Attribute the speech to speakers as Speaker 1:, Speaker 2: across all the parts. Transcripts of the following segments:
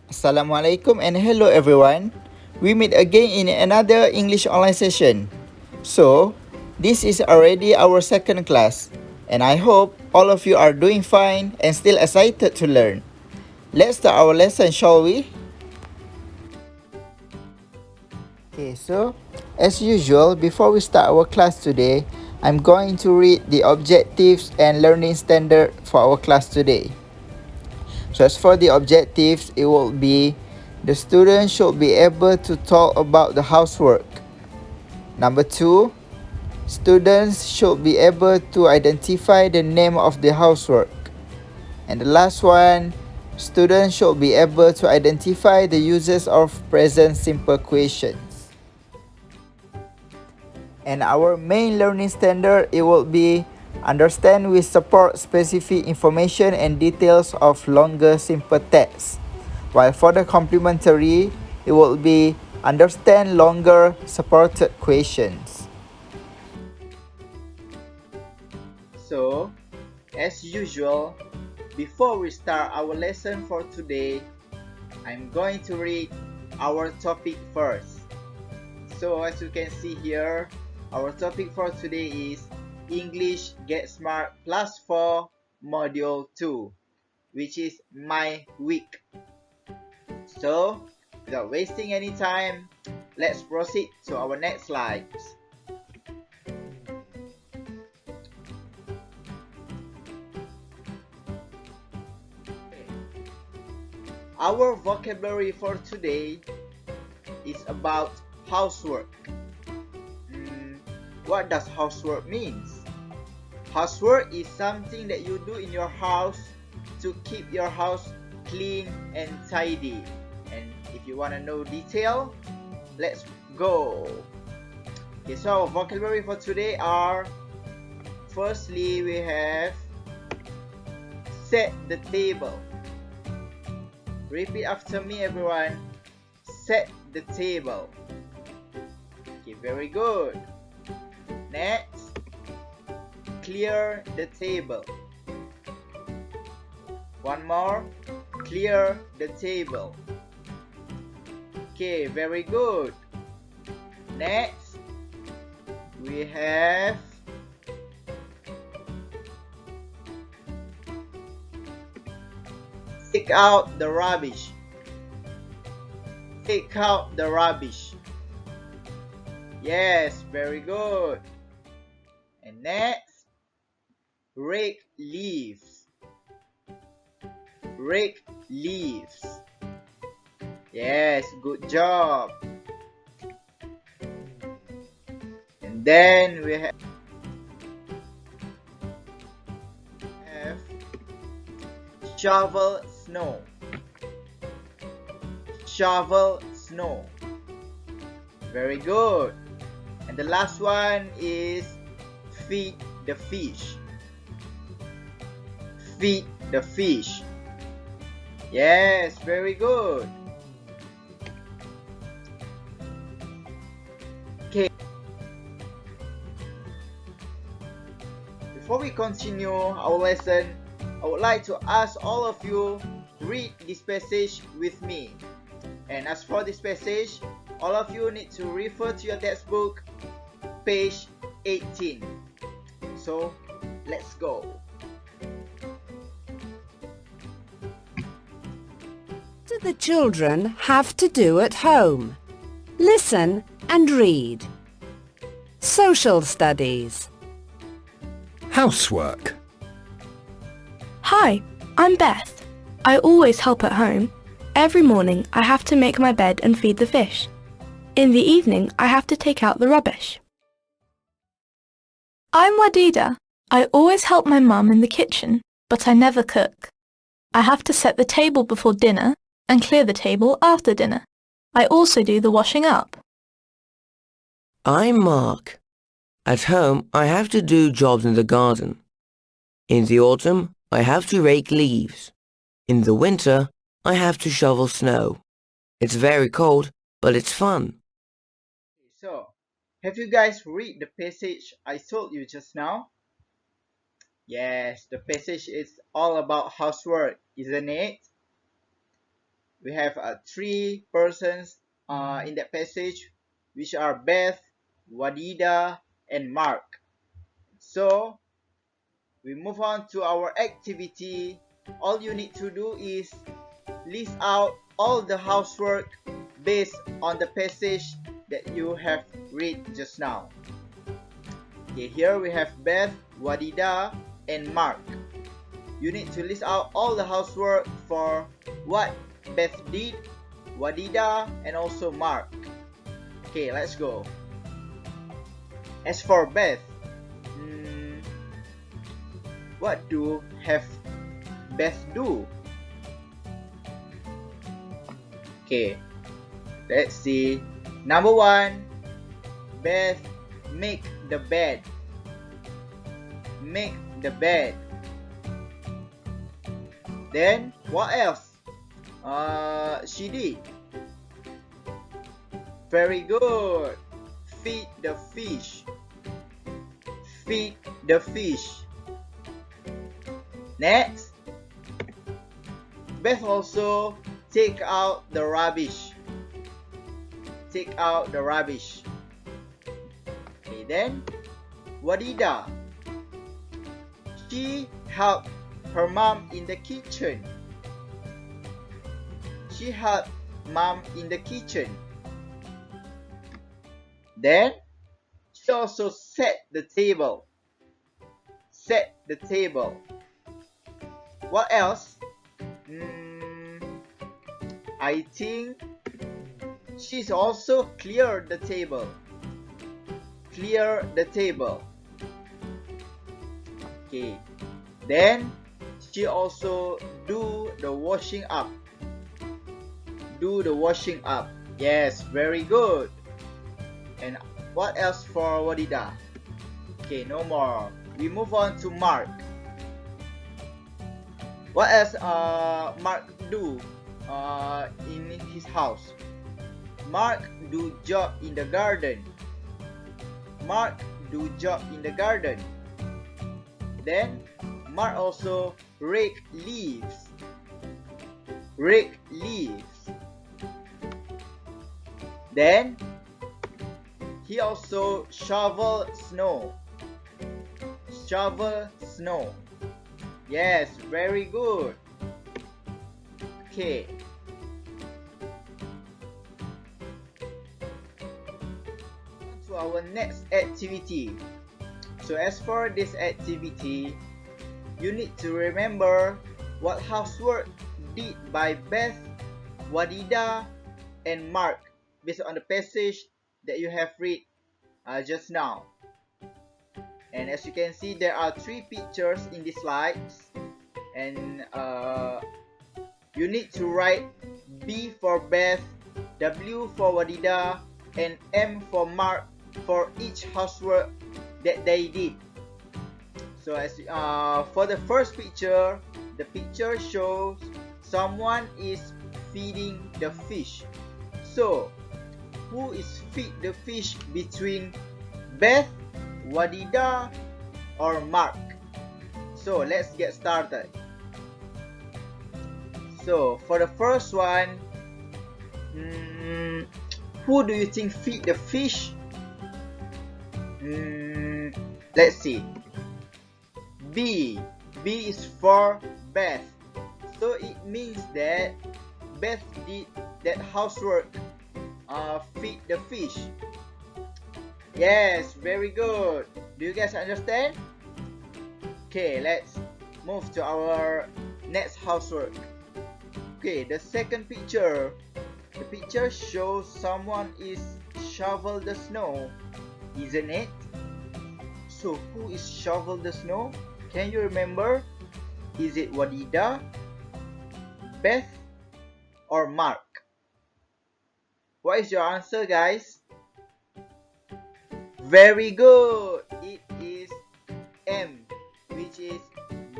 Speaker 1: Assalamualaikum and hello everyone. We meet again in another English online session. So, this is already our second class and I hope all of you are doing fine and still excited to learn. Let's start our lesson, shall we? Okay, so as usual, before we start our class today, I'm going to read the objectives and learning standard for our class today. So as for the objectives, it will be the student should be able to talk about the housework. Number 2, students should be able to identify the name of the housework. And the last one, students should be able to identify the uses of present simple questions. And our main learning standard, it will be understand with support specific information and details of longer simple text. While for the complementary, it will be understand longer supported questions. So, as usual, before we start our lesson for today, I'm going to read our topic first. So as you can see here, our topic for today is English Get Smart Plus 4 Module 2, which is my week. So, without wasting any time, let's proceed to our next slides. Our vocabulary for today is about housework. What does housework means? Housework is something that you do in your house to keep your house clean and tidy. And if you want to know detail, let's go. Okay, so our vocabulary for today are, firstly we have set the table. Repeat after me everyone. Set the table. Okay, very good. Next, clear the table. One more, clear the table. Okay, very good. Next, we have take out the rubbish. Take out the rubbish. Yes, very good. And next, rake leaves. Rake leaves. Yes, good job. And then we have shovel snow. Shovel snow. Very good. And the last one is feed the fish. Feed the fish. Yes, very good. Okay. Before we continue our lesson, I would like to ask all of you read this passage with me. And as for this passage, all of you need to refer to your textbook, page 18. So, let's go.
Speaker 2: What do the children have to do at home? Listen and read. Social studies.
Speaker 3: Housework.
Speaker 4: Hi, I'm Beth. I always help at home. Every morning I have to make my bed and feed the fish. In the evening I have to take out the rubbish. I'm Wadida. I always help my mum in the kitchen, but I never cook. I have to set the table before dinner and clear the table after dinner. I also do the washing up.
Speaker 5: I'm Mark. At home, I have to do jobs in the garden. In the autumn, I have to rake leaves. In the winter, I have to shovel snow. It's very cold, but it's fun.
Speaker 1: So, have you guys read the passage I told you just now? Yes, the passage is all about housework, isn't it? we have three persons in that passage, which are Beth, Wadida, and Mark. So we move on to our activity. All you need to do is list out all the housework based on the passage that you have read just now. Okay, here we have Beth, Wadida, and Mark. You need to list out all the housework for what Beth did, Wadida, and also Mark. Okay, let's go. As for Beth, what do have Beth do? Okay, let's see. Number one, Beth make the bed. Make the bed. Then what else? She did. Very good. Feed the fish. Feed the fish. Next, Beth also take out the rubbish. Take out the rubbish. Okay, then Wadida. She helped her mom in the kitchen. She helped mom in the kitchen. Then she also set the table. Set the table. What else? I think she's also cleared the table. Clear the table. Okay. Then she also do the washing up. Do the washing up. Yes, very good. And what else for Wadida? Okay, no more. We move on to Mark. What else Mark do in his house? Mark do job in the garden. Mark do job in the garden. Then Mark also rake leaves. Rake leaves. Then he also shovel snow. Shovel snow. Yes, very good. Okay. To our next activity. So as for this activity, you need to remember what housework did by Beth, Wadida, and Mark based on the passage that you have read just now. And as you can see, there are three pictures in the slides, and you need to write B for Beth, W for Wadida, and M for Mark for each housework that they did. So as for the first picture, the picture shows someone is feeding the fish. So who is feed the fish between Beth, Wadida, or Mark? So let's get started. So for the first one, who do you think feed the fish? Let's see. B. B is for Beth. So it means that Beth did that housework, feed the fish. Yes, very good. Do you guys understand? Okay, let's move to our next housework. Okay, the second picture. The picture shows someone is shovel the snow, isn't it? So who is shovel the snow? Can you remember? Is it Wadida, Beth, or Mark? What is your answer, guys? Very good. It is M, which is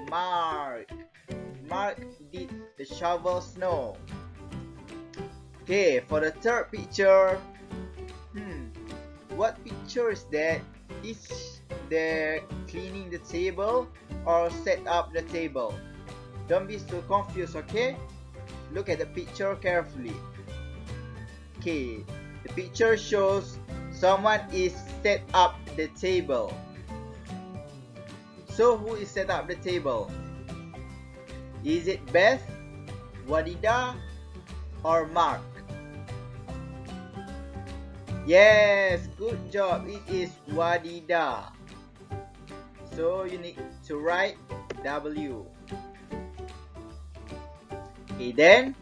Speaker 1: Mark. Mark did the shovel snow. Okay, for the third picture, what picture is that? Is they cleaning the table or set up the table? Don't be so confused, okay? look at the picture carefully. Okay, the picture shows someone is set up the table. So who is set up the table? Is it Beth, Wadida, or Mark? Yes, good job. It is Wadida. So you need to write W. Okay, then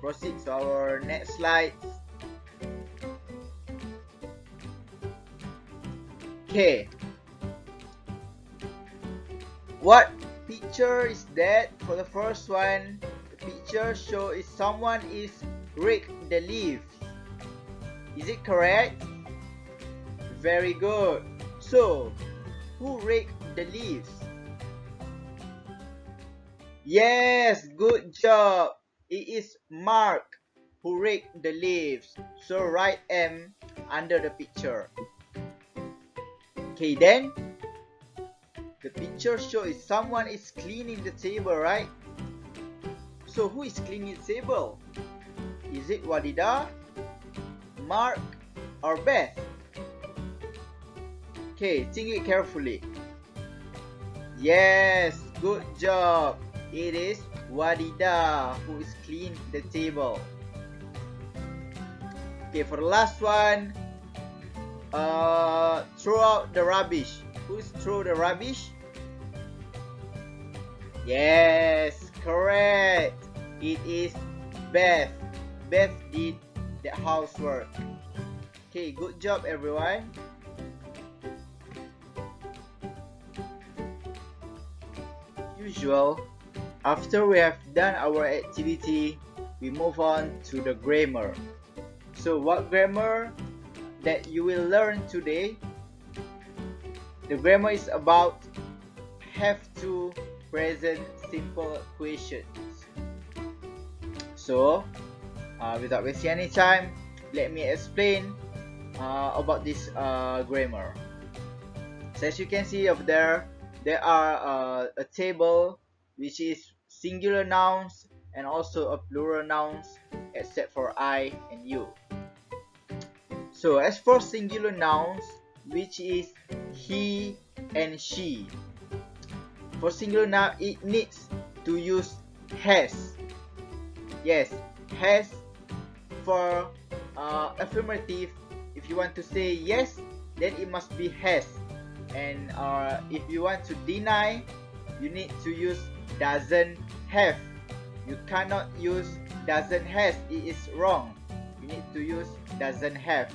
Speaker 1: proceed to our next slide. Okay. What picture is that? For the first one, the picture shows someone is rake the leaves. Is it correct? Very good. So, who rake the leaves? Yes, good job. It is Mark who rake the leaves. So write M under the picture. Okay, then the picture shows someone is cleaning the table, right? So who is cleaning the table? Is it Wadida, Mark, or Beth? Okay, think it carefully. Yes, good job. It is Wadida who is cleaning the table. Okay, for the last one, throw out the rubbish. Who's throw the rubbish? Yes, correct. It is Beth. Beth did the housework. Okay, good job everyone. Usual, after we have done our activity, we move on to the grammar. So what grammar that you will learn today? The grammar is about have to present simple questions. So, without wasting any time, let me explain about this grammar. So as you can see up there are a table which is singular nouns and also a plural nouns except for I and you. So as for singular nouns, which is he and she, for singular noun it needs to use has. Yes, has for affirmative. If you want to say yes, then it must be has. And if you want to deny, you need to use doesn't have. You cannot use doesn't has. It is wrong. You need to use doesn't have.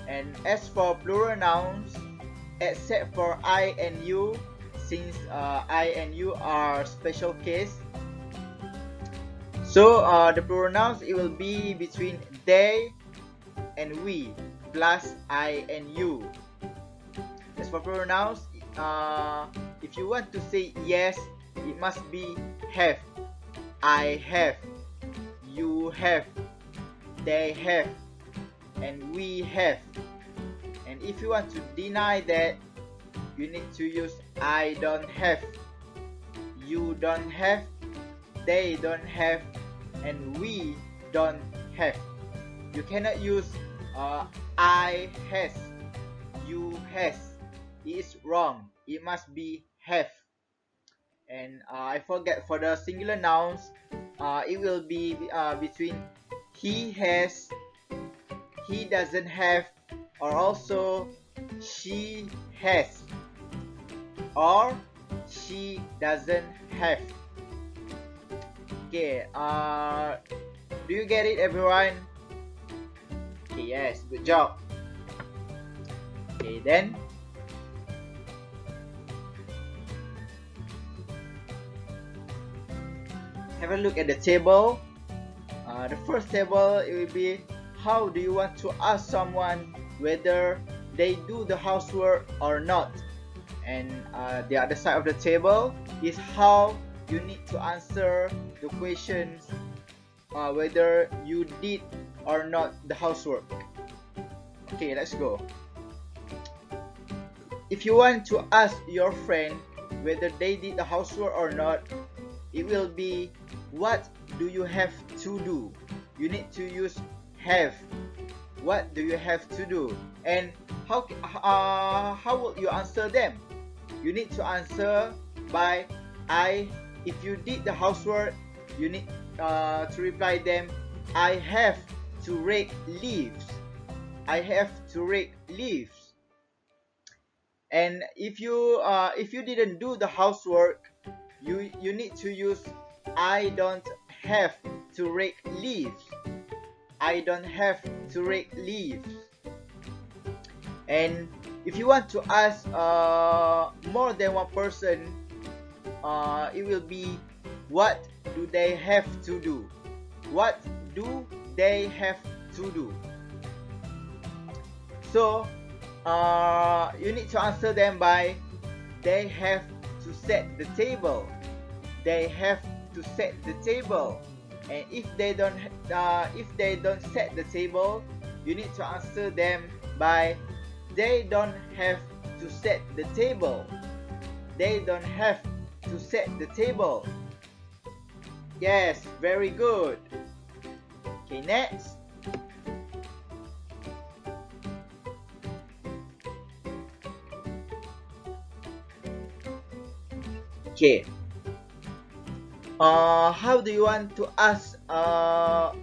Speaker 1: And as for plural nouns, except for I and you, since I and you are special case, so the plural nouns it will be between they and we plus I and you. As for plural nouns, if you want to say yes, it must be have. I have, you have, they have, and we have. And if you want to deny that, you need to use I don't have, you don't have, they don't have, and we don't have. You cannot use I has, you has. It is wrong. It must be have. And I forget for the singular nouns, it will be between he has, he doesn't have, or also she has, or she doesn't have. Okay, do you get it everyone? Okay, yes, good job. Okay, then have a look at the table. The first table, it will be how do you want to ask someone whether they do the housework or not. And the other side of the table is how you need to answer the questions whether you did or not the housework. Okay, let's go. If you want to ask your friend whether they did the housework or not, it will be what do you have to do? You need to use have. What do you have to do? And how will you answer them? You need to answer by I. If you did the housework, you need to reply them, I have to rake leaves. I have to rake leaves. And if you didn't do the housework, you need to use I don't have to rake leaves. I don't have to rake leaves. And if you want to ask more than one person, it will be what do they have to do? What do they have to do? So you need to answer them by they have to set the table. They have to set the table. And if they don't set the table, you need to answer them by they don't have to set the table. They don't have to set the table. Yes, very good. Okay, next. Okay. How do you want to ask a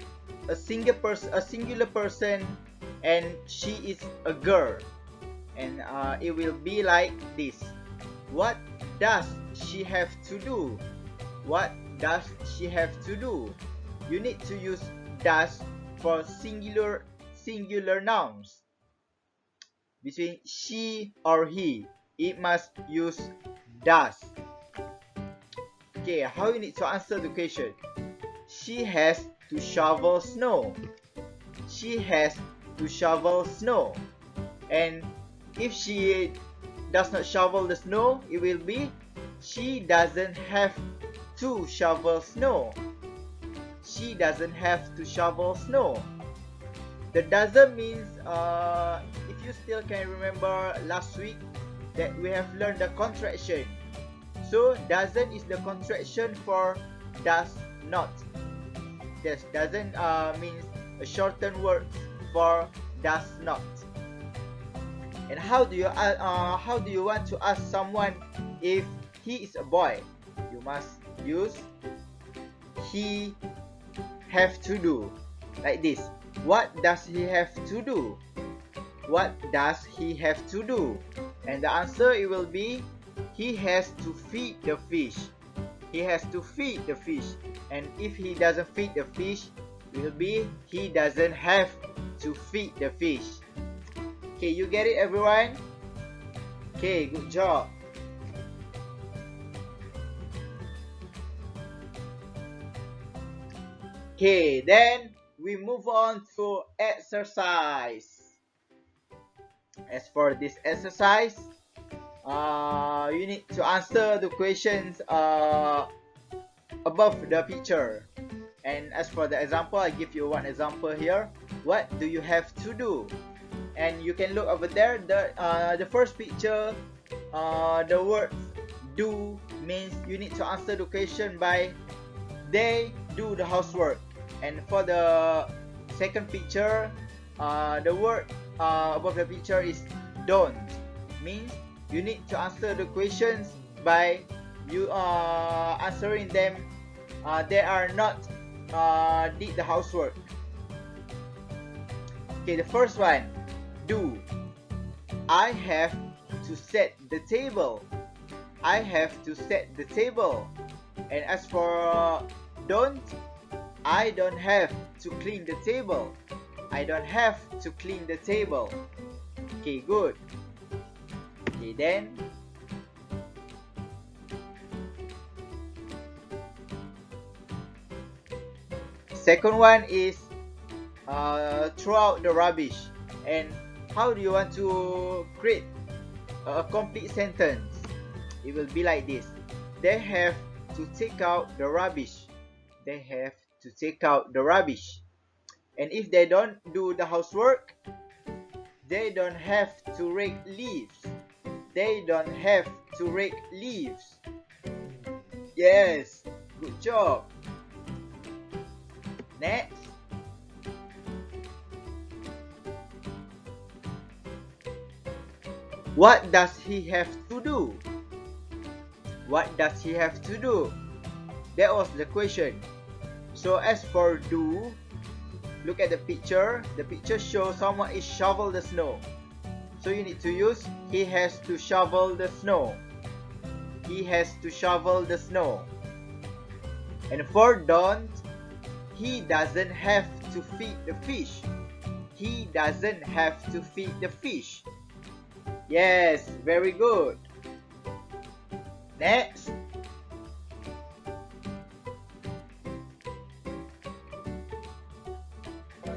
Speaker 1: singular person, and she is a girl, and it will be like this. What does she have to do? What does she have to do? You need to use does for singular nouns. Between she or he, it must use does. Okay, how you need to answer the question? She has to shovel snow. She has to shovel snow. And if she does not shovel the snow, it will be she doesn't have to shovel snow. She doesn't have to shovel snow. The doesn't means, if you still can remember last week that we have learned the contraction. So doesn't is the contraction for does not. Yes, doesn't means a shortened word for does not. And how do you want to ask someone if he is a boy? You must use he have to do, like this. What does he have to do? What does he have to do? And the answer it will be he has to feed the fish. He has to feed the fish. And if he doesn't feed the fish, it will be he doesn't have to feed the fish. Okay, you get it, everyone? Okay, good job. Okay, then we move on to exercise. As for this exercise, you need to answer the questions above the picture. And as for the example, I give you one example here. What do you have to do? And you can look over there. The first picture, the word do means you need to answer the question by they do the housework. And for the second picture, the word above the picture is don't, means you need to answer the questions by you answering them they are not did the housework. Okay, the first one, do. I have to set the table. I have to set the table. And as for don't, I don't have to clean the table. I don't have to clean the table. Okay, good. Okay, then second one is throw out the rubbish. And how do you want to create a complete sentence? It will be like this. They have to take out the rubbish. They have to take out the rubbish. And if they don't do the housework, they don't have to rake leaves. They don't have to rake leaves. Yes, good job. Next. What does he have to do? What does he have to do? That was the question. So as for do, look at the picture. The picture shows someone is shovel the snow. So you need to use he has to shovel the snow. He has to shovel the snow. And for don't, he doesn't have to feed the fish. He doesn't have to feed the fish. Yes, very good. Next.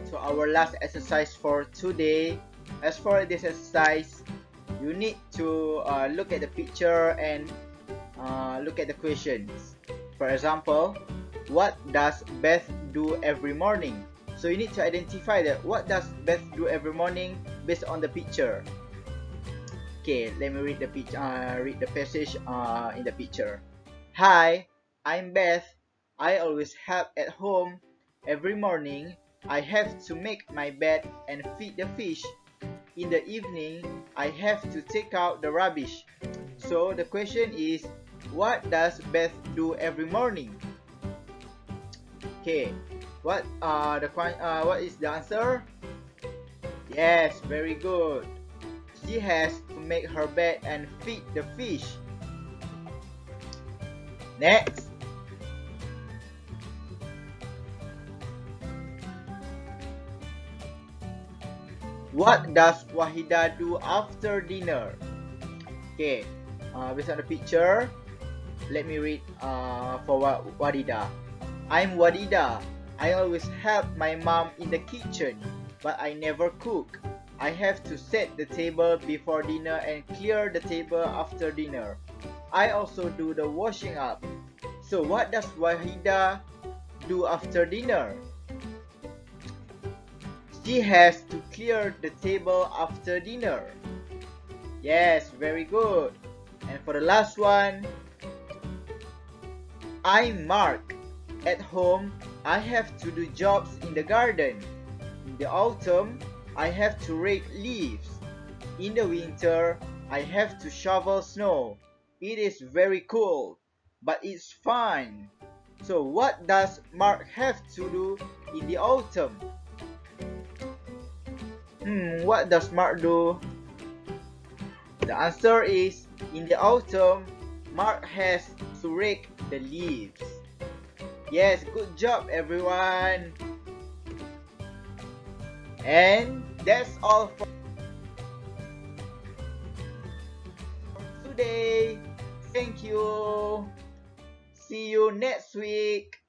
Speaker 1: So our last exercise for today. As for this exercise, you need to look at the picture and look at the questions. For example, what does Beth do every morning? So you need to identify that what does Beth do every morning based on the picture. Okay, let me read the passage in the picture. Hi, I'm Beth. I always help at home. Every morning, I have to make my bed and feed the fish. In the evening, I have to take out the rubbish. So the question is, what does Beth do every morning? Okay, what is the answer? Yes, very good. She has to make her bed and feed the fish. Next. What does Wahida do after dinner? Okay, based on the picture, let me read for Wadida. I'm Wadida. I always help my mom in the kitchen, but I never cook. I have to set the table before dinner and clear the table after dinner. I also do the washing up. So what does Wahida do after dinner? She has to clear the table after dinner. Yes, very good. And for the last one, I'm Mark. At home, I have to do jobs in the garden. In the autumn, I have to rake leaves. In the winter, I have to shovel snow. It is very cold, but it's fun. So what does Mark have to do in the autumn? What does Mark do? The answer is, in the autumn, Mark has to rake the leaves. Yes, good job everyone. And that's all for today. Thank you. See you next week.